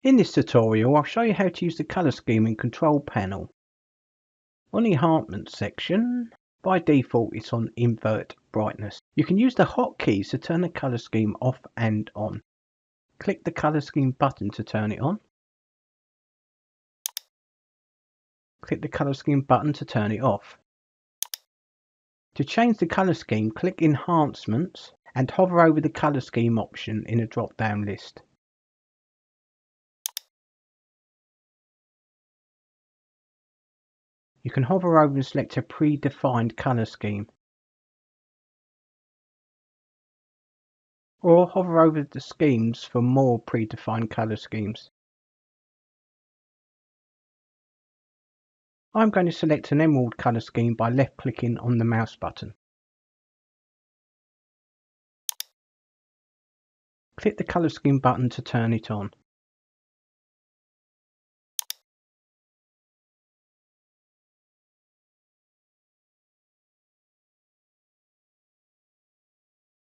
In this tutorial, I'll show you how to use the colour scheme and control panel. On the enhancement section, by default it's on invert brightness. You can use the hotkeys to turn the colour scheme off and on. Click the colour scheme button to turn it on. Click the colour scheme button to turn it off. To change the colour scheme, click Enhancements and hover over the colour scheme option in a drop down list. You can hover over and select a predefined colour scheme, or hover over the schemes for more predefined colour schemes. I'm going to select an emerald colour scheme by left clicking on the mouse button. Click the colour scheme button to turn it on.